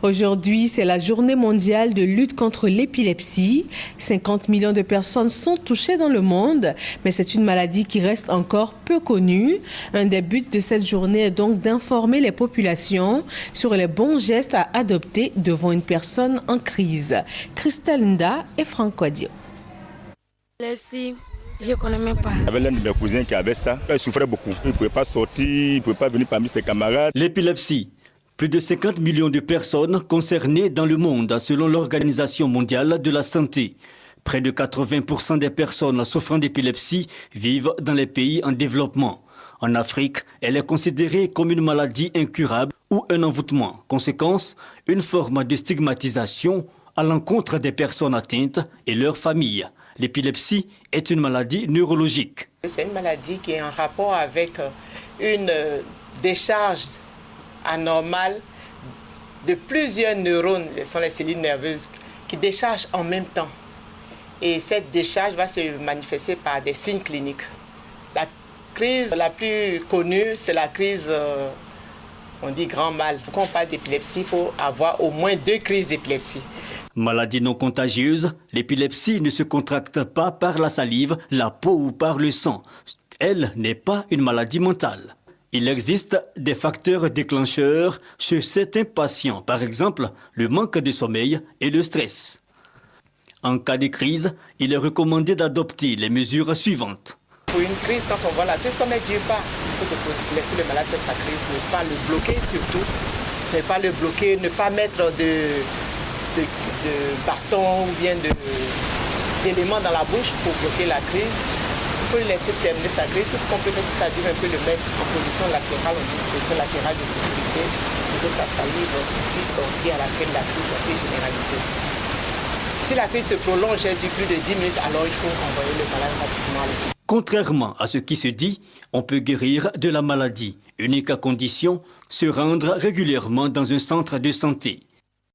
Aujourd'hui, c'est la journée mondiale de lutte contre l'épilepsie. 50 millions de personnes sont touchées dans le monde, mais c'est une maladie qui reste encore peu connue. Un des buts de cette journée est donc d'informer les populations sur les bons gestes à adopter devant une personne en crise. Christelle Nda et Franck Quadio. L'épilepsie, je ne connais même pas. J'avais l'un de mes cousins qui avait ça. Il souffrait beaucoup. Il ne pouvait pas sortir, il ne pouvait pas venir parmi ses camarades. L'épilepsie. Plus de 50 millions de personnes concernées dans le monde selon l'Organisation mondiale de la santé. Près de 80% des personnes souffrant d'épilepsie vivent dans les pays en développement. En Afrique, elle est considérée comme une maladie incurable ou un envoûtement. Conséquence, une forme de stigmatisation à l'encontre des personnes atteintes et leurs familles. L'épilepsie est une maladie neurologique. C'est une maladie qui est en rapport avec une décharge anormale de plusieurs neurones, ce sont les cellules nerveuses, qui déchargent en même temps. Et cette décharge va se manifester par des signes cliniques. La crise la plus connue, c'est la crise, on dit grand mal. Quand on parle d'épilepsie, il faut avoir au moins 2 crises d'épilepsie. Maladie non contagieuse, l'épilepsie ne se contracte pas par la salive, la peau ou par le sang. Elle n'est pas une maladie mentale. Il existe des facteurs déclencheurs chez certains patients, par exemple le manque de sommeil et le stress. En cas de crise, il est recommandé d'adopter les mesures suivantes. Pour une crise, quand on voit la crise, comme elle ne dure pas, il faut laisser le malade faire sa crise, ne pas le bloquer surtout, ne pas le bloquer, ne pas mettre de bâton ou bien d'éléments dans la bouche pour bloquer la crise. Il faut le laisser terminer sa crise. Tout ce qu'on peut faire, c'est ça dure un peu, le mettre en position latérale, on dit position latérale de sécurité, pour que sa salive puisse sortir à la fin de la crise, la crise généralisée. Si la crise se prolonge et dure plus de 10 minutes, alors il faut envoyer le malade rapidement à l'hôpital. Contrairement à ce qui se dit, on peut guérir de la maladie. Unique condition, se rendre régulièrement dans un centre de santé.